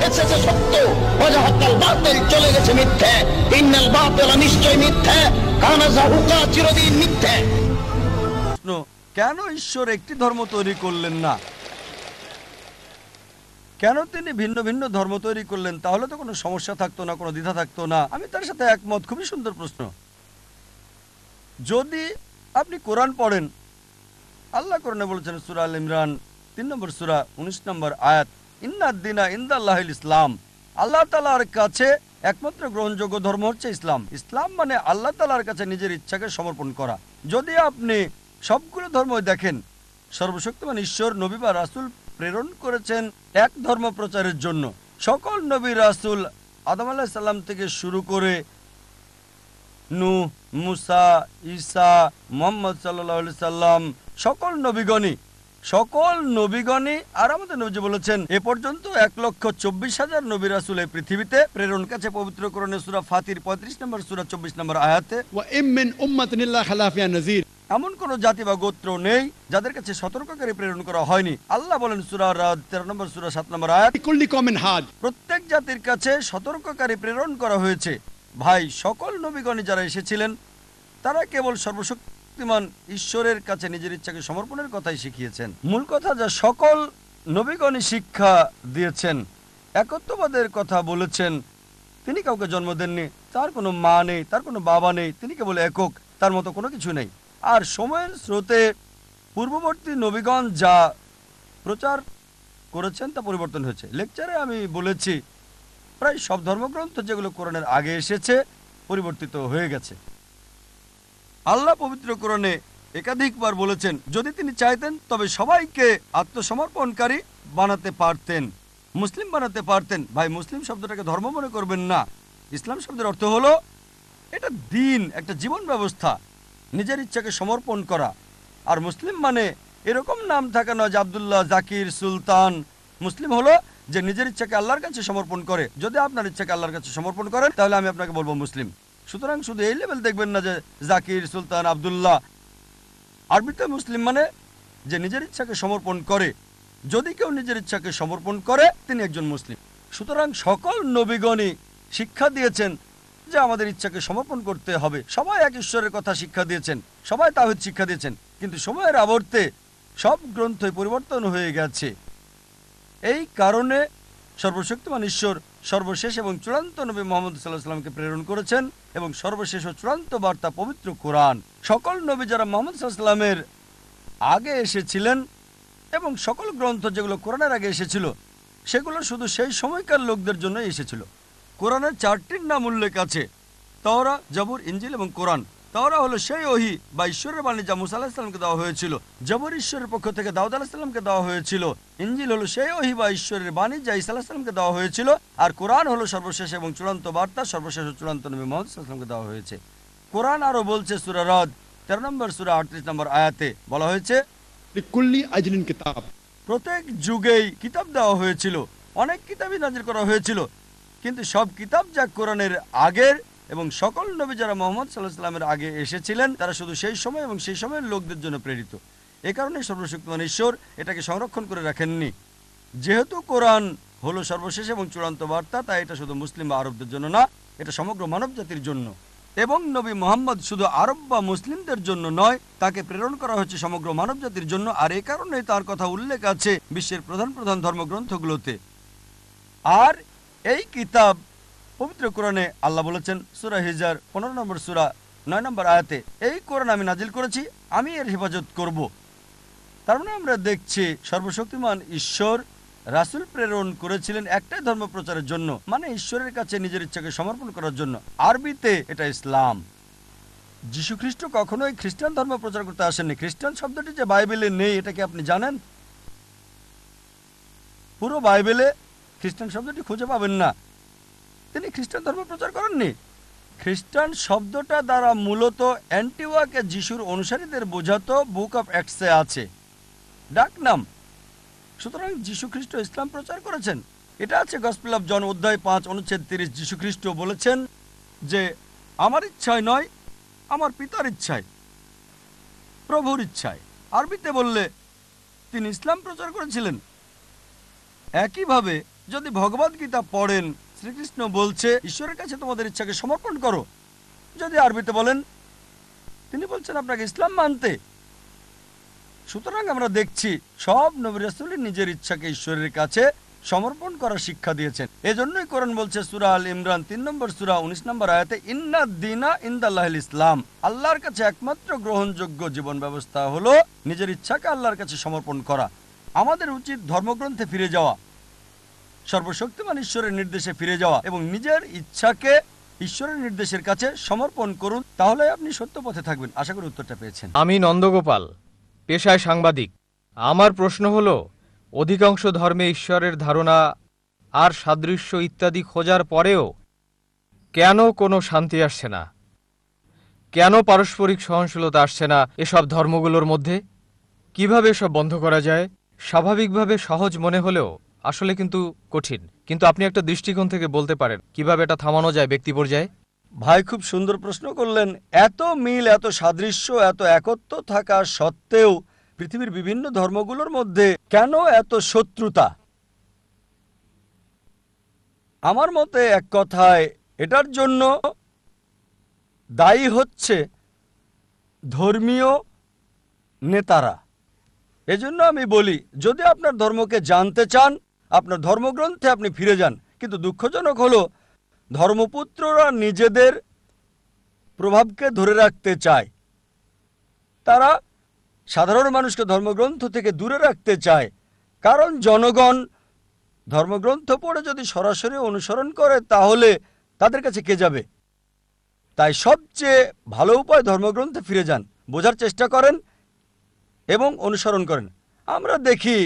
এসেছে সত্য, ওয়াজাহাকাল বাতিল, চলে গেছে মিথ্যে। ইন্নাল বাতিলা নিশ্চয় মিথ্যে, কানা যাহুকা চিরদিন মিথ্যে। কেন ঈশ্বর একটি ধর্ম তৈরি করলেন না? কেন তিনি ভিন্ন ভিন্ন ধর্ম তৈরি করলেন? তাহলে তো কোনো সমস্যা থাকতো না, কোনো দ্বিধা থাকতো না। আমি তার সাথে একমত। খুবই সুন্দর প্রশ্ন। যদি আপনি কোরআন পড়েন, আল্লাহ কোরআনে বলেছেন সূরা আল ইমরান ৩ নম্বর সূরা ১৯ নম্বর আয়াত, ইন্নাদ-দীনা ইনদাল্লাহিল ইসলাম। আল্লাহ তাআলার কাছে একমাত্র গ্রহণযোগ্য ধর্ম হচ্ছে ইসলাম। ইসলাম মানে আল্লাহ তাআলার কাছে নিজের ইচ্ছাকে সমর্পণ করা। যদি আপনি সবগুলো ধর্ম দেখেন, সর্বশক্তিমান ঈশ্বর নবী বা রাসূল প্রেরণ করেছেন এক ধর্ম প্রচারের জন্য। সকল নবী রাসূল আদম আলাইহিস সালাম থেকে শুরু করে নূহ, মুসা, ঈসা, মুহাম্মদ সাল্লাল্লাহু আলাইহি সাল্লাম, সকল নবীগণই আর আমাদের নবী বলেছেন এ পর্যন্ত ১,২৪,০০০ নবী রাসূল এই পৃথিবীতে প্রেরণ কাছে পবিত্র কোরআনের সূরা ফাতির ৩৫ নম্বর সূরা ২৪ নম্বর আয়াতে, ওয়া ইম মিন উম্মাতিন ইল্লা খালা ফিহা নাযীর, এমন কোন জাতি বা গোত্র নেই যাদের কাছে সতর্ককারী প্রেরণ করা হয়নি। আল্লাহ বলেন সূরা রাদ ১৩ নম্বর সূরা ৭ নম্বর আয়াত, লিকুল্লি কওমিন হাদ, প্রত্যেক জাতির কাছে সতর্ককারী প্রেরণ করা হয়েছে। ভাই, সকল নবীগণ যারা এসেছিলেন তারা কেবল সর্বশক্তিমান ঈশ্বরের কাছে নিজের ইচ্ছাকে সমর্পণের কথাই শিখিয়েছেন। মূল কথা যা সকল নবীগণই শিক্ষা দিয়েছেন, একত্ববাদের কথা বলেছেন। তিনি কাউকে জন্ম দেননি, তার কোনো মা নেই, তার কোনো বাবা নেই, তিনি কেবল একক, তার মতো কোনো কিছু নেই। আর সময়ের স্রোতে পূর্ববর্তী নবীগণ যা প্রচার করেছেন তা পরিবর্তন হয়েছে। লেকচারে আমি বলেছি প্রায় সব ধর্মগ্রন্থ যেগুলো কোরআনের আগে এসেছে পরিবর্তিত হয়ে গেছে। আল্লাহ পবিত্র কোরআনে একাধিকবার বলেছেন যদি তিনি চাইতেন তবে সবাইকে আত্মসমর্পণকারী বানাতে পারতেন, মুসলিম বানাতে পারতেন। ভাই, মুসলিম শব্দটাকে ধর্ম মনে করবেন না। ইসলাম শব্দের অর্থ হলো এটা দিন, একটা জীবন ব্যবস্থা, নিজের ইচ্ছাকে সমর্পণ করা। আর মুসলিম মানে এরকম নাম থাকা নয় যে আব্দুল্লাহ, জাকির, সুলতান। মুসলিম হলো যে নিজের ইচ্ছাকে আল্লাহর কাছে সমর্পণ করে। যদি আপনার ইচ্ছাকে আল্লাহর কাছে সমর্পণ করেন তাহলে আমি আপনাকে বলবো মুসলিম। সুতরাং শুধু এই লেভেল দেখবেন না যে জাকির, সুলতান, আব্দুল্লাহ। আরবিতে মুসলিম মানে যে নিজের ইচ্ছাকে সমর্পণ করে। যদি কেউ নিজের ইচ্ছাকে সমর্পণ করে তিনি একজন মুসলিম। সুতরাং সকল নবীগণই শিক্ষা দিয়েছেন যে আমাদের ইচ্ছাকে সমর্পণ করতে হবে। সবাই এক ঈশ্বরের কথা শিক্ষা দিয়েছেন, সবাই তাওহীদ শিক্ষা দিয়েছেন। কিন্তু সময়ের আবর্তে সব গ্রন্থই পরিবর্তন হয়ে গেছে। এই কারণে সর্বশক্তিমান ঈশ্বর সর্বশেষ এবং চূড়ান্ত নবী মুহাম্মদ সাল্লাল্লাহু আলাইহি ওয়াসাল্লামকে প্রেরণ করেছেন এবং সর্বশেষ ও চূড়ান্ত বার্তা পবিত্র কোরআন। সকল নবী যারা মুহাম্মদ সাল্লাল্লাহু আলাইহি ওয়াসাল্লামের আগে এসেছিলেন এবং সকল গ্রন্থ যেগুলো কোরআনের আগে এসেছিল সেগুলো শুধু সেই সময়কার লোকদের জন্য এসেছিল। কোরআনের 4টির নাম উল্লেখ আছে, তাওরাত, জবুর, ইনজিল এবং কোরআন। তাওরাত হলো সেই ওহী বা ঈশ্বরের বাণী যা মুসা আলাইহিস সালামকে দেওয়া হয়েছিল। জবুর ঈশ্বরের পক্ষ থেকে দাউদ আলাইহিস সালামকে দেওয়া হয়েছিল। ইনজিল হলো সেই ওহী বা ঈশ্বরের বাণী যা ঈসা আলাইহিস সালামকে দেওয়া হয়েছিল। আর কোরআন হলো সর্বশেষ এবং চূড়ান্ত বার্তা, সর্বশেষ ও চূড়ান্ত নবী মুহাম্মদ সাল্লাল্লাহু আলাইহি ওয়াসাল্লামকে দেওয়া হয়েছে। কোরআন আরো বলছে সূরা রাদ 13 নম্বর সূরা 38 নম্বর আয়াতে বলা হয়েছে লিকুল্লি আজলিন কিতাব, প্রত্যেক যুগেই কিতাব দেওয়া হয়েছিল, অনেক কিতাবই নাজিল করা হয়েছিল, কিন্তু সব কিতাব যা কোরআনের আগের এবং সকল নবী যারা মুহাম্মদ সাল্লাল্লাহু আলাইহি ওয়াসাল্লামের আগে এসেছিলেন তারা শুধু সেই সময় এবং সেই সময়ের লোকদের জন্য প্রেরিত। এ কারণে সর্বশক্তিমান ঈশ্বর এটাকে সংরক্ষণ করে রাখেননি। যেহেতু কোরআন হলো সর্বশেষ এবং চূড়ান্ত বার্তা, তাই এটা শুধু মুসলিম বা আরবদের জন্য না, এটা সমগ্র মানব জাতির জন্য। এবং নবী মুহাম্মদ শুধু আরব বা মুসলিমদের জন্য নয়, তাকে প্রেরণ করা হয়েছে সমগ্র মানব জাতির জন্য। আর এই কারণেই তার কথা উল্লেখ আছে বিশ্বের প্রধান প্রধান ধর্মগ্রন্থগুলোতে। আর এই কিতাব পবিত্র কোরআনে আল্লাহ বলেছেন সূরা হিজর 15 নম্বর সূরা 9 নম্বর আয়াতে, এই কোরআন আমি নাজিল করেছি, আমি এর হেফাজত করব। তার মানে আমরা দেখছি সর্বশক্তিমান ঈশ্বর রাসূল প্রেরণ করেছিলেন একটাই ধর্ম প্রচারের জন্য, মানে ঈশ্বরের কাছে নিজের ইচ্ছাকে সমর্পণ করার জন্য। আরবিতে এটা ইসলাম। যীশু খ্রিস্ট কখনোই খ্রিস্টান ধর্ম প্রচার করতে আসেননি। খ্রিস্টান শব্দটি যে বাইবেলে নেই এটা কি আপনি জানেন? পুরো বাইবেলে খ্রিস্টান শব্দটি খুঁজে পাবেন না। তিনি খ্রিস্টান ধর্ম প্রচার করেননি। খ্রিস্টান শব্দটা দ্বারা মূলত অ্যান্টিওয়াকে যিশুর অনুসারীদের বোঝাতো বুক অফ অ্যাক্টসে আছে, ডাক নাম। সুতরাং যীশু খ্রিস্ট ইসলাম প্রচার করেছেন। এটা আছে গসপেল অফ জন অধ্যায় 5 অনুচ্ছেদ 30। যীশু খ্রিস্ট বলেছেন যে আমার ইচ্ছায় নয়, আমার পিতার ইচ্ছায়, প্রভুর ইচ্ছায়। আরবিতে বললে তিনি ইসলাম প্রচার করেছিলেন। একইভাবে যদি ভগবদ গীতা পড়েন, শ্রীকৃষ্ণ বলছে ঈশ্বরের কাছে তোমাদের ইচ্ছাকে সমর্পণ করো। যদি আরবিতে বলেন, তিনি বলছেন আপনাকে ইসলাম মানতে। সুতরাং আমরা দেখছি সব নবী রাসূলই নিজের ইচ্ছাকে ঈশ্বরের কাছে সমর্পণ করার শিক্ষা দিয়েছেন। এজন্যই কোরআন বলছে সূরা আল ইমরান 3 নম্বর সূরা 19 নম্বর আয়াতে, ইন্নাদ দীনা ইনদাল্লাহিল ইসলাম, আল্লাহর কাছে একমাত্র গ্রহণযোগ্য জীবন ব্যবস্থা হলো নিজের ইচ্ছাকে আল্লাহর কাছে সমর্পণ করা। আমাদের উচিত ধর্মগ্রন্থে ফিরে যাওয়া, সর্বশক্তিমান ঈশ্বরের নির্দেশে ফিরে যাওয়া এবং নিজের ইচ্ছাকে ঈশ্বরের নির্দেশের কাছে সমর্পণ করুন, তাহলে আপনি সত্য পথে থাকবেন। আশা করি উত্তরটা পেয়েছেন। আমি নন্দগোপাল, পেশায় সাংবাদিক। আমার প্রশ্ন হলো, অধিকাংশ ধর্মে ঈশ্বরের ধারণা আর সাদৃশ্য ইত্যাদি খোঁজার পরেও কেন কোনো শান্তি আসছে না? কেন পারস্পরিক সহনশীলতা আসছে না এসব ধর্মগুলোর মধ্যে? কিভাবে এসব বন্ধ করা যায়? স্বাভাবিকভাবে সহজ মনে হলেও আসলে কিন্তু কঠিন। কিন্তু আপনি একটা দৃষ্টিকোণ থেকে বলতে পারেন কিভাবে এটা থামানো যায় ব্যক্তি পর্যায়ে? ভাই, খুব সুন্দর প্রশ্ন করলেন। এত মিল, এত সাদৃশ্য, এত একত্ব থাকা সত্ত্বেও পৃথিবীর বিভিন্ন ধর্মগুলোর মধ্যে কেন এত শত্রুতা? আমার মতে এক কথায় এটার জন্য দায়ী হচ্ছে ধর্মীয় নেতারা। এজন্য আমি বলি, যদি আপনার ধর্মকে জানতে চান, আপনার ধর্মগ্রন্থে আপনি ফিরে যান। কিন্তু দুঃখজনক হলো, ধর্মপুত্ররা নিজেদের প্রভাবকে ধরে রাখতে চায়। তারা সাধারণ মানুষকে ধর্মগ্রন্থ থেকে দূরে রাখতে চায়, কারণ জনগণ ধর্মগ্রন্থ পড়ে যদি সরাসরি অনুসরণ করে তাহলে তাদের কাছে কে যাবে? তাই সবচেয়ে ভালো উপায় ধর্মগ্রন্থে ফিরে যান, বোঝার চেষ্টা করেন এবং অনুসরণ করেন। আমরা দেখি,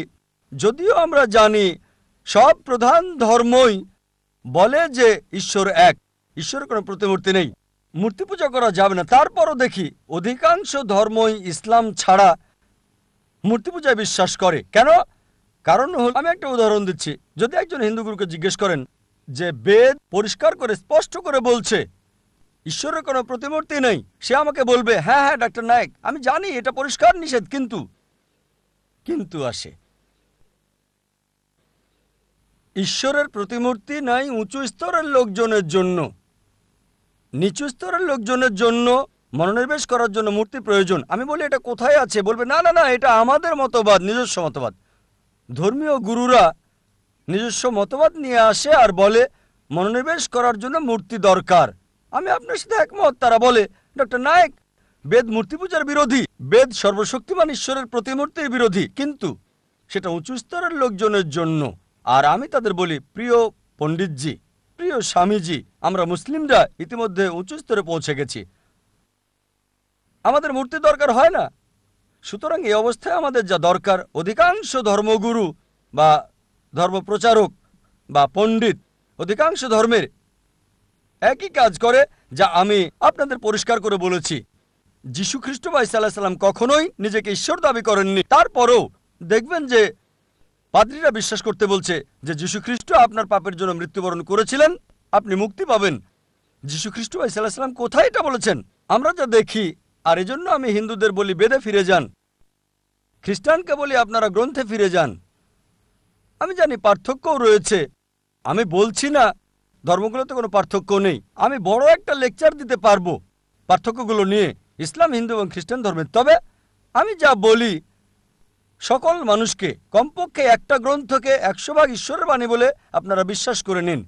যদিও আমরা জানি সব প্রধান ধর্মই বলে যে ঈশ্বর এক, ঈশ্বরের কোনো প্রতিমূর্তি নেই, মূর্তি পূজা করা যাবে না, তারপরও দেখি অধিকাংশ ধর্মই ইসলাম ছাড়া মূর্তি পূজায় বিশ্বাস করে। কেন? কারণ হল, আমি একটা উদাহরণ দিচ্ছি। যদি একজন হিন্দু গুরুকে জিজ্ঞেস করেন যে বেদ পরিষ্কার করে স্পষ্ট করে বলছে ঈশ্বরের কোনো প্রতিমূর্তি নেই, সে আমাকে বলবে, হ্যাঁ হ্যাঁ ডাক্তার নায়েক, আমি জানি এটা পরিষ্কার নিষেধ, কিন্তু আসে। ঈশ্বরের প্রতিমূর্তি নাই উঁচু স্তরের লোকজনের জন্য, নিচু স্তরের লোকজনের জন্য মনোনিবেশ করার জন্য মূর্তি প্রয়োজন। আমি বলি, এটা কোথায় আছে? বলবে, না না না, এটা আমাদের মতবাদ, নিজস্ব মতবাদ। ধর্মীয় গুরুরা নিজস্ব মতবাদ নিয়ে আসে আর বলে মনোনিবেশ করার জন্য মূর্তি দরকার। আমি আপনার সাথে একমত। তারা বলে, ডক্টর নায়েক, বেদ মূর্তি পূজার বিরোধী, বেদ সর্বশক্তিমান ঈশ্বরের প্রতিমূর্তির বিরোধী, কিন্তু সেটা উঁচু স্তরের লোকজনের জন্য। আর আমি তাদের বলি, প্রিয় পণ্ডিতজি, প্রিয় স্বামীজি, আমরা মুসলিমরা ইতিমধ্যে উঁচু স্তরে পৌঁছে গেছি, আমাদের মূর্তি দরকার হয় না। সুতরাং এই অবস্থায় আমাদের যা দরকার, অধিকাংশ ধর্মগুরু বা ধর্মপ্রচারক বা পণ্ডিত অধিকাংশ ধর্মের একই কাজ করে, যা আমি আপনাদের পরিষ্কার করে বলেছি। যীশু খ্রিস্ট বা ঈসা আলাইহিস সালাম কখনোই নিজেকে ঈশ্বর দাবি করেননি। তারপরও দেখবেন যে পাদ্রীরা বিশ্বাস করতে বলছে যে যীশু খ্রিস্ট আপনার পাপের জন্য মৃত্যুবরণ করেছিলেন, আপনি মুক্তি পাবেন। যীশু খ্রিস্ট বা ঈসা আলাইহিস সালাম কোথায় এটা বলেছেন? আমরা যা দেখি। আর এজন্য আমি হিন্দুদের বলি, বেদে ফিরে যান। খ্রিস্টানকে বলি, আপনারা গ্রন্থে ফিরে যান। আমি জানি পার্থক্যও রয়েছে, আমি বলছি না ধর্মগুলোতে কোনো পার্থক্য নেই। আমি বড় একটা লেকচার দিতে পারবো পার্থক্যগুলো নিয়ে, ইসলাম, হিন্দু এবং খ্রিস্টান ধর্মের। তবে আমি যা বলি, সকল মানুষকে কমপক্ষে একটা গ্রন্থকে 100 ভাগ ঈশ্বরের বাণী বলে আপনারা বিশ্বাস করে নিন।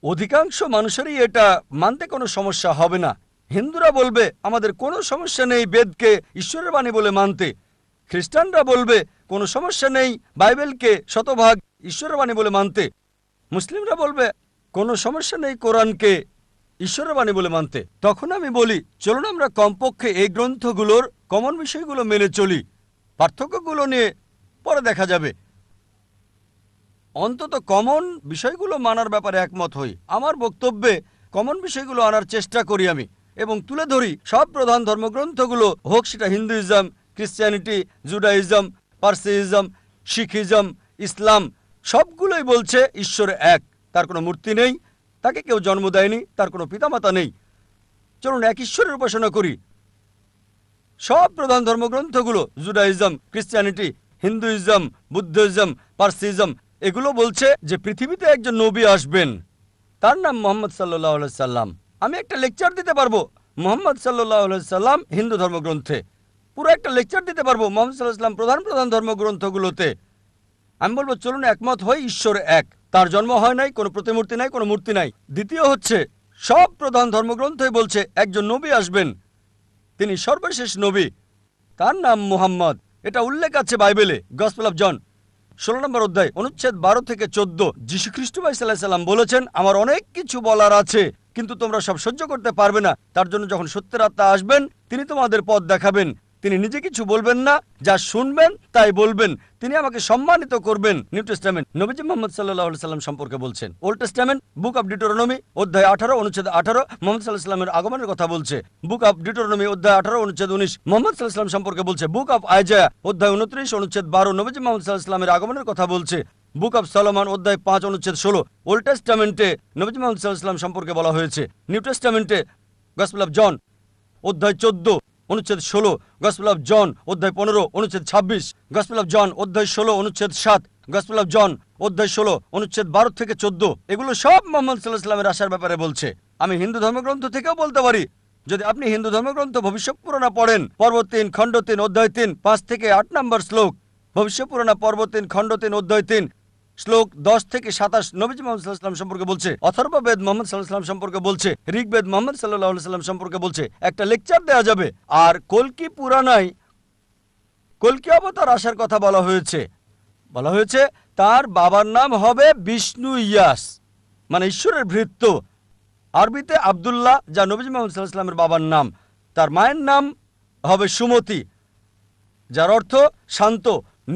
অধিকাংশ মানুষেরই এটা মানতে কোনো সমস্যা হবে না। হিন্দুরা বলবে আমাদের কোনো সমস্যা নেই বেদকে ঈশ্বরের বাণী বলে মানতে। খ্রিস্টানরা বলবে কোনো সমস্যা নেই বাইবেলকে শতভাগ ঈশ্বরের বাণী বলে মানতে। মুসলিমরা বলবে কোনো সমস্যা নেই কোরআনকে ঈশ্বরের বাণী বলে মানতে। তখন আমি বলি, চলুন আমরা কমপক্ষে এই গ্রন্থগুলোর কমন বিষয়গুলো মেনে চলি, পার্থক্যগুলো নিয়ে পরে দেখা যাবে। অন্তত কমন বিষয়গুলো মানার ব্যাপারে একমত হই। আমার বক্তব্যে কমন বিষয়গুলো আনার চেষ্টা করি আমি, এবং তুলে ধরি সব প্রধান ধর্মগ্রন্থগুলো, হোক সেটা হিন্দুইজম, ক্রিশ্চিয়ানিটি, জুডাইজম, পার্সিজম, শিখিজম, ইসলাম, সবগুলোই বলছে ঈশ্বর এক, তার কোনো মূর্তি নেই, তাকে কেউ জন্ম দেয়নি, তার কোনো পিতামাতা নেই। চলুন এক ঈশ্বরের উপাসনা করি। সব প্রধান ধর্মগ্রন্থগুলো, জুডাইজম, ক্রিশ্চিয়ানিটি, হিন্দুইজম, বুদ্ধিজম, পার্সিজম, এগুলো বলছে যে পৃথিবীতে একজন নবী আসবেন, তার নাম মোহাম্মদ সাল্লাল্লাহু আলাইহি সাল্লাম। আমি একটা লেকচার দিতে পারবো মোহাম্মদ সাল্লাল্লাহু আলাইহি সাল্লাম হিন্দু ধর্মগ্রন্থে, পুরো একটা লেকচার দিতে পারবো মোহাম্মদ সাল্লাল্লাহু আলাইহি সাল্লাম প্রধান প্রধান ধর্মগ্রন্থগুলোতে। আমি বলবো চলুন একমত হই, ঈশ্বর এক, তার জন্ম হয় নাই, কোনো প্রতিমূর্তি নাই, কোনো মূর্তি নাই। দ্বিতীয় হচ্ছে সব প্রধান ধর্মগ্রন্থই বলছে একজন নবী আসবেন, তিনি সর্বশেষ নবী, তার নাম মুহাম্মদ। এটা উল্লেখ আছে বাইবেলে, গসপেল অফ জন 16 নম্বর অধ্যায় অনুচ্ছেদ 12 থেকে 14। যীশু খ্রিস্ট ভাই সাল্লাল্লাহু আলাইহি সাল্লাম বলেছেন, আমার অনেক কিছু বলার আছে কিন্তু তোমরা সব সহ্য করতে পারবে না, তার জন্য যখন সত্যের আত্মা আসবেন তিনি তোমাদের পথ দেখাবেন। তিনি নিজে কিছু বলবেন না, যা শুনবেন তাই বলবেন, তিনি আমাকে সম্মানিত করবেন। নিউ টেস্টামেন্ট নবীজি মুহাম্মদ সাল্লাল্লাহু আলাইহি সাল্লাম সম্পর্কে বলছেন। Old testament book of Deuteronomy অধ্যায় 18 অনুচ্ছেদ 18 মুহাম্মদ সাল্লাল্লাহু আলাইহি সাল্লামের আগমনের কথা বলছে। বুক অফ ডিউটোরনমি অধ্যায় 18 অনুচ্ছেদ 19 মুহাম্মদ সাল্লাল্লাহু আলাইহি সাল্লাম সম্পর্কে বলছে। বুক অফ আইজায়া অধ্যায় 29 অনুচ্ছেদ 12 নবীজি মুহাম্মদ সাল্লাল্লাহু আলাইহি সাল্লামের আগমনের কথা বলছে। বুক অফ সলোমন অধ্যায় 5 অনুচ্ছেদ 16 ওল্ড টেস্টামেন্টে নবীজি মুহাম্মদ সাল্লাল্লাহু আলাইহি সাল্লাম সম্পর্কে বলা হয়েছে। নিউ টেস্টামেন্টে গসপেল অফ জন অধ্যায় 14 অনুচ্ছেদ 16, গসপেল অফ জন অধ্যায় 15 অনুচ্ছেদ 26, গসপেল অফ জন অধ্যায় 16 অনুচ্ছেদ 7, গসপেল অফ জন অধ্যায় 16 অনুচ্ছেদ 12 থেকে 14। এগুলো সব মুহাম্মদ সাল্লাল্লাহু আলাইহি সাল্লামের আসার ব্যাপারে বলছে। আমি হিন্দু ধর্মগ্রন্থ থেকেও বলতে পারি, যদি আপনি হিন্দু ধর্মগ্রন্থ ভবিষ্যৎ পুরাণা পড়েন, পর্ব 3 খণ্ড 3 অধ্যায় 3 5 থেকে 8 নম্বর শ্লোক, ভবিষ্যৎ পুরাণা পর্ব 3 খণ্ড 3 অধ্যায় 3 শ্লোক 10 থেকে 27 নবীজি মুহাম্মদ সাল্লাল্লাহু আলাইহি সাল্লাম সম্পর্কে বলছে। অথর্ববেদ মুহাম্মদ সাল্লাল্লাহু আলাইহি সাল্লাম সম্পর্কে বলছে। ঋগ্বেদ মুহাম্মদ সাল্লাল্লাহু আলাইহি সাল্লাম সম্পর্কে বলছে। একটা লেকচার দেওয়া যাবে। আর কল্কি পুরাণায় কল্কি অবতার আসার কথা বলা হয়েছে তার বাবার নাম হবে বিষ্ণু ইয়াস, মানে ঈশ্বরের ভৃত্য। আরবিতে আব্দুল্লাহ, যা নবীজি মুহাম্মদ সাল্লাল্লাহু আলাইহি সাল্লামের বাবার নাম। তার মায়ের নাম হবে সুমতি, যার অর্থ শান্ত,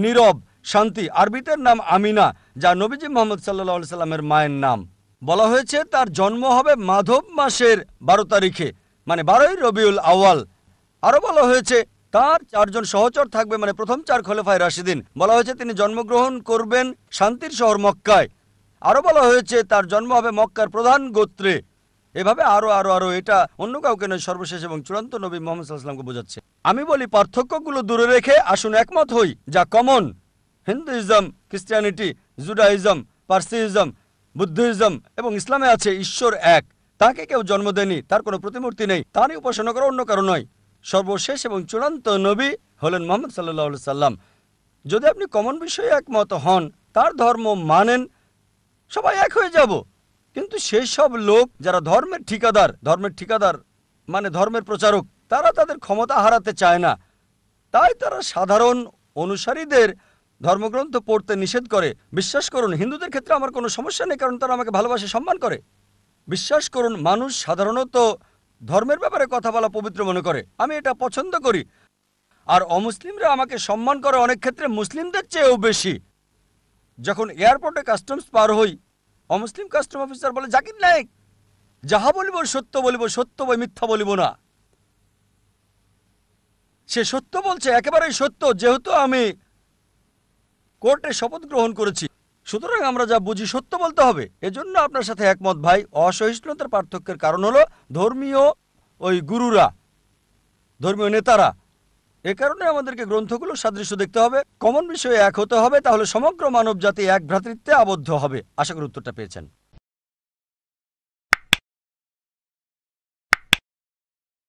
নীরব, শান্তি। আরবিতের নাম আমিনা, যা নবীজি মুহাম্মদ সাল্লাল্লাহু আলাইহি সাল্লামের মায়ের নাম। বলা হয়েছে তার জন্ম হবে মাধব মাসের 12 তারিখে, মানে 12ই রবিউল আউয়াল। আরো বলা হয়েছে তার 4 জন সহচর থাকবে, মানে প্রথম 4 খলিফায়ে রাশিদিন। বলা হয়েছে তিনি জন্মগ্রহণ করবেন শান্তির শহর মক্কায়। আরো বলা হয়েছে তার জন্ম হবে মক্কার প্রধান গোত্রে। এভাবে আরো আরো আরো এটা অন্য কাউকে নয়, সর্বশেষ এবং চূড়ান্ত নবী মুহাম্মদ সাল্লাল্লাহু আলাইহি সাল্লামকে বোঝাচ্ছে। আমি বলি পার্থক্যগুলো দূরে রেখে আসুন একমত হই, যা common. Hinduism, Christianity, Judaism, Parsism, Buddhism এবং ইসলামে আছে ঈশ্বর এক, তাকে কেউ জন্ম দেয়নি, তার কোনো প্রতিমূর্তি নেই, তারই উপাসনা করা অন্য কারো নয়। সর্বশেষ এবং চূড়ান্ত নবী হলেন মুহাম্মদ সাল্লাল্লাহু আলাইহি সাল্লাম। যদি আপনি কমন বিষয়ে একমত হন, তার ধর্ম মানেন, সবাই এক হয়ে যাব। কিন্তু সেই সব লোক যারা ধর্মের ঠিকাদার মানে ধর্মের প্রচারক, তারা তাদের ক্ষমতা হারাতে চায় না, তাই তারা সাধারণ অনুসারীদের ধর্মগ্রন্থ পড়তে নিষেধ করে। বিশ্বাস করুন, হিন্দুদের ক্ষেত্রে আমার কোনো সমস্যা নেই, কারণ তারা আমাকে ভালোবাসে, সম্মান করে। বিশ্বাস করুন, মানুষ সাধারণত ধর্মের ব্যাপারে কথা বলা পবিত্র মনে করে, আমি এটা পছন্দ করি। আর অমুসলিমরা আমাকে সম্মান করে অনেক ক্ষেত্রে মুসলিমদের চেয়েও বেশি। যখন এয়ারপোর্টে কাস্টমস পার হই, অমুসলিম কাস্টম অফিসার বলে, জাকির নায়েক, যাহা বলিব সত্য বলিব, সত্য বই মিথ্যা বলিব না। সে সত্য বলছে, একেবারেই সত্য, যেহেতু আমি কোর্টে শপথ গ্রহণ করেছি, সুতরাং আমরা যা বুঝি সত্য বলতে হবে। এজন্য আপনার সাথে একমত ভাই। অসহিষ্ণুতার পার্থক্যের কারণ হলো ধর্মীয় গুরুরা, ধর্মীয় নেতারা। এ কারণে আমাদেরকে গ্রন্থগুলো সাদৃশ্য দেখতে হবে, কমন বিষয়ে এক হতে হবে, তাহলে সমগ্র মানব জাতি এক ভ্রাতৃত্বে আবদ্ধ হবে। আশা করি উত্তরটা পেয়েছেন।